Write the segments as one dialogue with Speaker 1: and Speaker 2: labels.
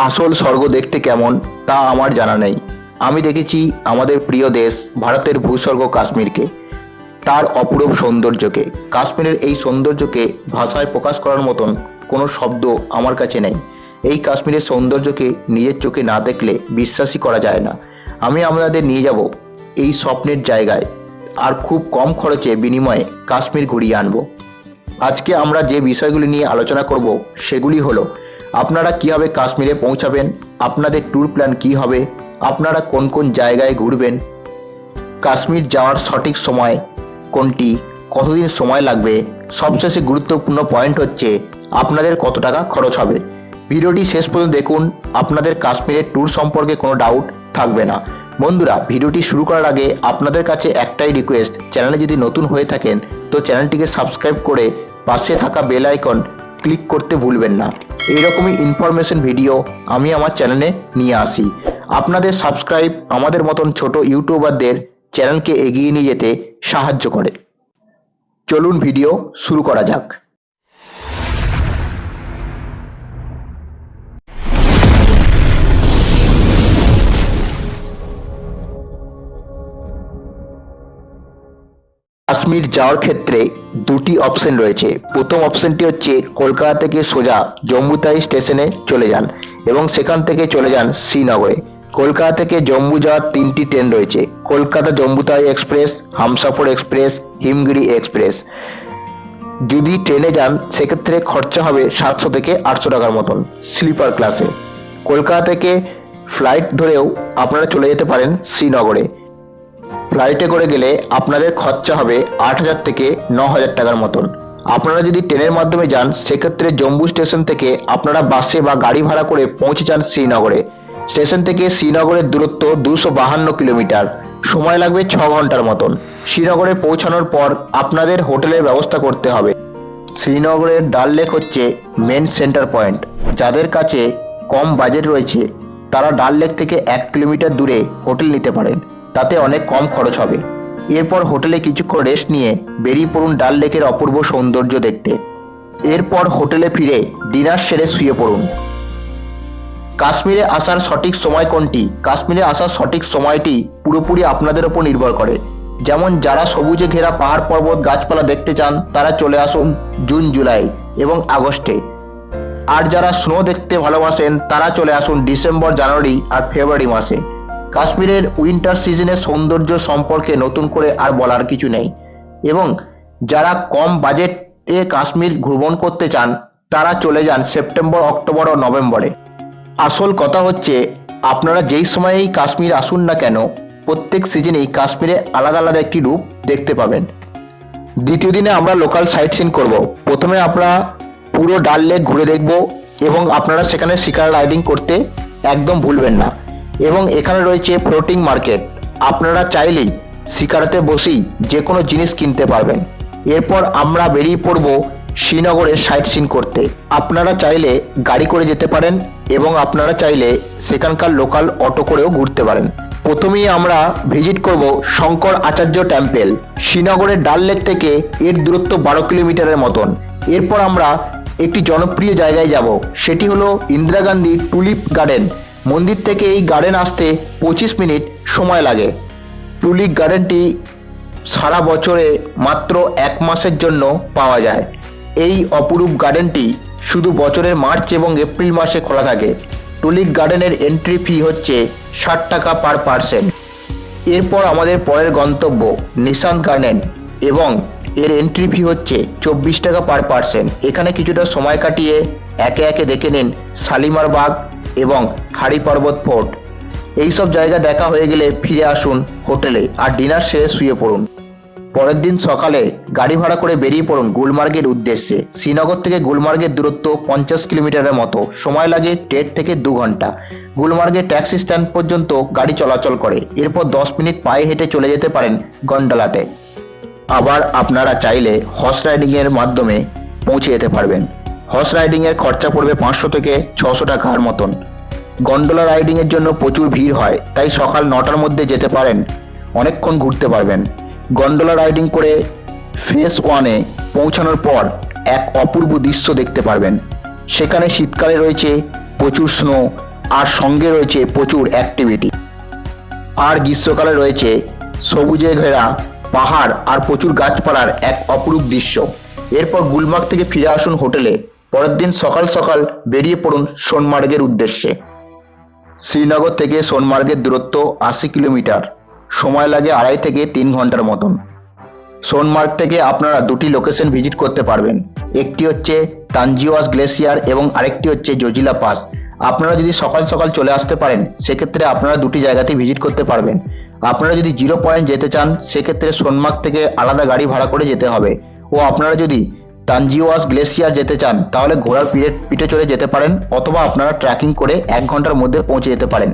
Speaker 1: আসল স্বর্গ দেখতে কেমন তা আমার জানা নেই। আমি দেখেছি আমাদের প্রিয় দেশ ভারতের ভূস্বর্গ কাশ্মীরকে, তার অপূরব সৌন্দর্যকে। কাশ্মীরের এই সৌন্দর্যকে ভাষায় প্রকাশ করার মতন কোনো শব্দ আমার কাছে নেই। এই কাশ্মীরের সৌন্দর্যকে নিজের চোখে না দেখলে বিশ্বাসই করা যায় না। আমি আপনাদের নিয়ে যাব এই স্বপ্নের জায়গায়, আর খুব কম খরচে বিনিময়ে কাশ্মীর ঘুরিয়ে আনবো। আজকে আমরা যে বিষয়গুলি নিয়ে আলোচনা করব সেগুলি হলো আপনারা কিভাবে কাশ্মীরে পৌঁছাবেন, আপনাদের ট্যুর প্ল্যান কী হবে, আপনারা কোন কোন জায়গায় ঘুরবেন, কাশ্মীর যাওয়ার সঠিক সময় কোনটি, কতদিন সময় লাগবে, সবশেষে গুরুত্বপূর্ণ পয়েন্ট হচ্ছে আপনাদের কত টাকা খরচ হবে। ভিডিওটি শেষ পর্যন্ত দেখুন, আপনাদের কাশ্মীরের ট্যুর সম্পর্কে কোনো ডাউট থাকবে না। বন্ধুরা, ভিডিওটি শুরু করার আগে আপনাদের কাছে একটাই রিকোয়েস্ট, চ্যানেলে যদি নতুন হয়ে থাকেন তো চ্যানেলটিকে সাবস্ক্রাইব করে পাশে থাকা বেল আইকন ক্লিক করতে ভুলবেন না। এইরকমই ইনফরমেশন ভিডিও আমি আমার চ্যানেলে নিয়ে আসি। আপনাদের সাবস্ক্রাইব আমাদের মতন ছোট ইউটিউবারদের চ্যানেলকে এগিয়ে নিয়ে যেতে সাহায্য করে। চলুন ভিডিও শুরু করা যাক। কাশ্মীর যাওয়ার ক্ষেত্রে দুটি অপশন রয়েছে। প্রথম অপশনটি হচ্ছে কলকাতা থেকে সোজা জম্মুতাই স্টেশনে চলে যান এবং সেখান থেকে চলে যান শ্রীনগরে। কলকাতা থেকে জম্মু যাওয়ার তিনটি ট্রেন রয়েছে: Kolkata জম্মুতাই express, Humsafar express, Himgiri express. যদি ট্রেনে যান সেক্ষেত্রে খরচা হবে 700 থেকে 800 টাকার মতন স্লিপার ক্লাসে। কলকাতা থেকে ফ্লাইট ধরেও আপনারা চলে যেতে পারেন শ্রীনগরে। ফ্লাইটে করে গেলে আপনাদের খরচা হবে 8,000 থেকে 9,000 টাকার মতন। আপনারা যদি ট্রেনের মাধ্যমে যান সেক্ষেত্রে জম্মু স্টেশন থেকে আপনারা বাসে বা গাড়ি ভাড়া করে পৌঁছে যান শ্রীনগরে। স্টেশন থেকে শ্রীনগরের দূরত্ব 252 কিলোমিটার, সময় লাগবে 6 ঘন্টার মতন। শ্রীনগরে পৌঁছানোর পর আপনাদের হোটেলের ব্যবস্থা করতে হবে। শ্রীনগরের ডাল লেক হচ্ছে মেন সেন্টার পয়েন্ট। যাদের কাছে কম বাজেট রয়েছে তারা ডাল লেক থেকে 1 কিলোমিটার দূরে হোটেল নিতে পারেন, তাতে অনেক কম খরচ হবে। এরপর হোটেলে কিছুক্ষণ রেস্ট নিয়ে বেরিয়ে পড়ুন ডাল লেকের অপূর্ব সৌন্দর্য দেখতে। এরপর হোটেলে ফিরে ডিনার সেরে শুয়ে পড়ুন। কাশ্মীরে আসার সঠিক সময় কোনটি? কাশ্মীরে আসার সঠিক সময়টি পুরোপুরি আপনাদের ওপর নির্ভর করে। যেমন যারা সবুজে ঘেরা পাহাড় পর্বত গাছপালা দেখতে চান তারা চলে আসুন জুন জুলাই এবং আগস্টে, আর যারা স্নো দেখতে ভালোবাসেন তারা চলে আসুন ডিসেম্বর জানুয়ারি আর ফেব্রুয়ারি মাসে। কাশ্মীরের উইন্টার সিজনের সৌন্দর্য সম্পর্কে নতুন করে আর বলার কিছু নেই। এবং যারা কম বাজেটে কাশ্মীর ভ্রমণ করতে চান তারা চলে যান সেপ্টেম্বর, অক্টোবর ও নভেম্বরে। আসল কথা হচ্ছে আপনারা যেই সময়েই কাশ্মীর আসুন না কেন প্রত্যেক সিজনেই কাশ্মীরে আলাদা আলাদা একটি রূপ দেখতে পাবেন। দ্বিতীয় দিনে আমরা লোকাল সাইট সিন করব। প্রথমে আমরা পুরো ডাল লেক ঘুরে দেখব এবং আপনারা সেখানে শিকার রাইডিং করতে একদম ভুলবেন না। এবং এখানে রয়েছে ফ্লোটিং মার্কেট, আপনারা চাইলেই শিকারাতে বসেই যে কোনো জিনিস কিনতে পারবেন। এরপর আমরা বেরিয়ে পড়ব শ্রীনগরের সাইট সিন করতে। আপনারা চাইলে গাড়ি করে যেতে পারেন এবং আপনারা চাইলে সেখানকার লোকাল অটো করেও ঘুরতে পারেন। প্রথমেই আমরা ভিজিট করব শঙ্কর আচার্য টেম্পল। শ্রীনগরের ডাল লেক থেকে এর দূরত্ব 12 কিলোমিটারের মতন। এরপর আমরা একটি জনপ্রিয় জায়গায় যাব, সেটি হলো ইন্দিরা গান্ধী টুলিপ গার্ডেন। মন্দির থেকে এই গার্ডেন আসতে 25 মিনিট সময় লাগে। টুলিপ গার্ডেনটি সারা বছরে মাত্র 1 মাসের জন্য পাওয়া যায়। এই অপরূপ গার্ডেনটি শুধু বছরের মার্চ এবং এপ্রিল মাসে খোলা থাকে। টুলিপ গার্ডেনের এন্ট্রি ফি হচ্ছে 60 টাকা পার পার্সন। এরপর আমাদের পরের গন্তব্য নিশান্ত গার্ডেন এবং এর এন্ট্রি ফি হচ্ছে 24 টাকা পার পার্সন। এখানে কিছুটা সময় কাটিয়ে একে একে দেখে নিন শালিমার বাগ এবং হাড়ি পর্বত ফোর্ট। এইসব জায়গা দেখা হয়ে গেলে ফিরে আসুন হোটেলে আর ডিনার সেরে শুয়ে পড়ুন। পরের দিন সকালে গাড়ি ভাড়া করে বেরিয়ে পড়ুন গুলমার্গের উদ্দেশ্যে। শ্রীনগর থেকে গুলমার্গের দূরত্ব 50 কিলোমিটারের মতো, সময় লাগে 1.5 থেকে 2 ঘন্টা। গুলমার্গের ট্যাক্সি স্ট্যান্ড পর্যন্ত গাড়ি চলাচল করে। এরপর 10 মিনিট পায়ে হেঁটে চলে যেতে পারেন গন্ডোলাতে। আবার আপনারা চাইলে হর্স রাইডিংয়ের মাধ্যমে পৌঁছে যেতে পারবেন। হর্স রাইডিংয়ের খরচা পড়বে 500 থেকে 600 টাকার মতন। গন্ডোলা রাইডিংয়ের জন্য প্রচুর ভিড় হয়, তাই সকাল 9টার মধ্যে যেতে পারেন, অনেকক্ষণ ঘুরতে পারবেন। গন্ডোলা রাইডিং করে ফেজ 1-এ পৌঁছানোর পর এক অপূর্ব দৃশ্য দেখতে পারবেন। সেখানে শীতকালে রয়েছে প্রচুর স্নো আর সঙ্গে রয়েছে প্রচুর অ্যাক্টিভিটি। আর গ্রীষ্মকালে রয়েছে সবুজে ঘেরা পাহাড় আর প্রচুর গাছপালার এক অপরূপ দৃশ্য। এরপর গুলমার্গ থেকে ফিরে আসুন হোটেলে। পরের দিন সকাল সকাল বেরিয়ে পড়ুন সোনমার্গের উদ্দেশ্যে। শ্রীনগর থেকে সোনমার্গের দূরত্ব 80 কিলোমিটার, সময় লাগে 2.5 থেকে 3 ঘন্টার মতন। সোনমার্গ থেকে আপনারা দুটি লোকেশন ভিজিট করতে পারবেন, একটি হচ্ছে তানজিওয়াস গ্লেসিয়ার এবং আরেকটি হচ্ছে জজিলা পাস। আপনারা যদি সকাল সকাল চলে আসতে পারেন সেক্ষেত্রে আপনারা দুটি জায়গাতেই ভিজিট করতে পারবেন। আপনারা যদি 0 পয়েন্ট যেতে চান সেক্ষেত্রে সোনমার্গ থেকে আলাদা গাড়ি ভাড়া করে যেতে হবে, ও আপনারা যদি তানজিওয়াস গ্লেসিয়ার যেতে চান তাহলে ঘোড়ার পিঠে চড়ে যেতে পারেন, অথবা আপনারা ট্রেকিং করে 1 ঘন্টার মধ্যে পৌঁছে যেতে পারেন।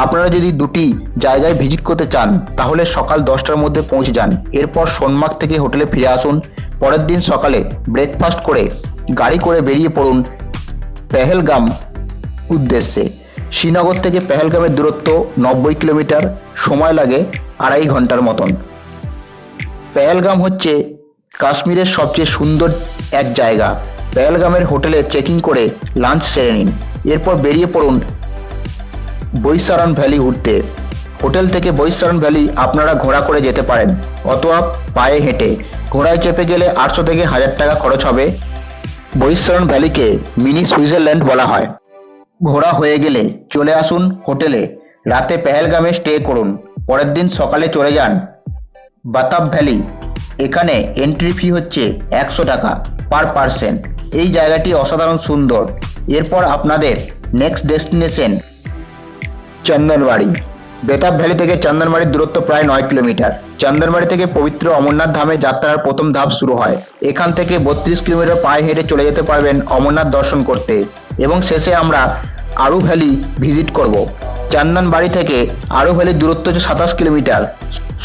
Speaker 1: আপনারা যদি দুটি জায়গায় ভিজিট করতে চান তাহলে সকাল 10টার মধ্যে পৌঁছে যান। এরপর সোনমার্গ থেকে হোটেলে ফিরে আসুন। পরের দিন সকালে ব্রেকফাস্ট করে গাড়ি করে বেরিয়ে পড়ুন পেহেলগাম উদ্দেশ্যে। শ্রীনগর থেকে পেহেলগামের দূরত্ব 90 কিলোমিটার, সময় লাগে 2.5 ঘন্টার মতন। পেহেলগাম হচ্ছে কাশ্মীরের সবচেয়ে সুন্দর এক জায়গা। পেহেলগামের হোটেলে চেকিং করে লাঞ্চ সেরে নিন। এরপর বেরিয়ে পড়ুন বৈশারণ ভ্যালি ঘুরতে। হোটেল থেকে বৈশারণ ভ্যালি আপনারা ঘোড়া করে যেতে পারেন অথবা পায়ে হেঁটে। ঘোড়ায় চেপে গেলে 800 থেকে 1000 টাকা খরচ হবে। বৈশারণ ভ্যালিকে মিনি সুইজারল্যান্ড বলা হয়। ঘোরা হয়ে গেলে চলে আসুন হোটেলে, রাতে পেহেলগামে স্টে করুন। পরের দিন সকালে চলে যান বাতাব ভ্যালি। এখানে এন্ট্রি ফি হচ্ছে 100 টাকা পার পারসন। এই জায়গাটি অসাধারণ সুন্দর। এরপর আপনাদের next destination Chandanbari. Betaab valley থেকে চন্দনবাড়ির দূরত্ব প্রায় 9 কিলোমিটার। চন্দনবাড়ি থেকে পবিত্র অমরনাথ ধামে যাত্রার প্রথম ধাপ শুরু হয়। এখান থেকে 32 কিলোমিটার পায়ে হেঁটে চলে যেতে পারবেন অমরনাথ দর্শন করতে, এবং শেষে আমরা আরু ভ্যালি ভিজিট করব। চন্দনবাড়ি থেকে আরু ভ্যালির দূরত্ব হচ্ছে 27 কিলোমিটার,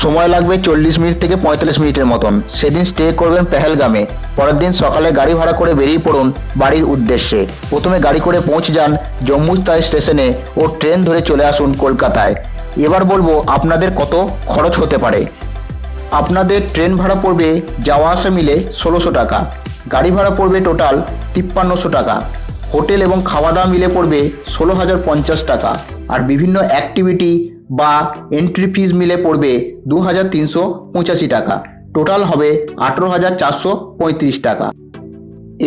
Speaker 1: সময় লাগবে 40 মিনিট থেকে 45 মিনিটের মতন। সেদিন স্টে করবেন পেহেলগামে। পরের দিন সকালে গাড়ি ভাড়া করে বেরিয়ে পড়ুন বাড়ির উদ্দেশ্যে। প্রথমে গাড়ি করে পৌঁছে যান জম্মু তাই স্টেশনে ও ট্রেন ধরে চলে আসুন কলকাতায়। এবার বলবো আপনাদের কত খরচ হতে পারে। আপনাদের ট্রেন ভাড়া পড়বে যাওয়া আসা মিলে 1600 টাকা, গাড়ি ভাড়া পড়বে টোটাল 5300 টাকা, হোটেল এবং খাওয়া দাওয়া মিলে পড়বে 16,050 টাকা, আর বিভিন্ন অ্যাক্টিভিটি বা এন্ট্রি ফিজ মিলে পড়বে 2385 টাকা। টোটাল হবে 18,435 টাকা।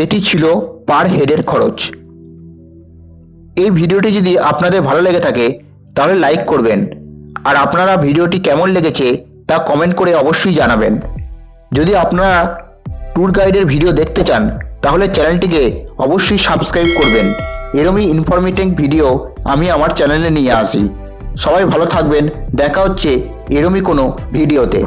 Speaker 1: এটি ছিল পার হেডের খরচ। এই ভিডিওটি যদি আপনাদের ভালো লেগে থাকে তাহলে লাইক করবেন, আর আপনারা ভিডিওটি কেমন লেগেছে তা কমেন্ট করে অবশ্যই জানাবেন। যদি আপনারা ট্যুর গাইডের ভিডিও দেখতে চান তাহলে চ্যানেলটিকে অবশ্যই সাবস্ক্রাইব করবেন। এরকমই ইনফরমেটিভ ভিডিও আমি আমার চ্যানেলে নিয়ে আসি। সবাই ভালো থাকবেন, দেখা হচ্ছে এরকমই কোনো ভিডিওতে।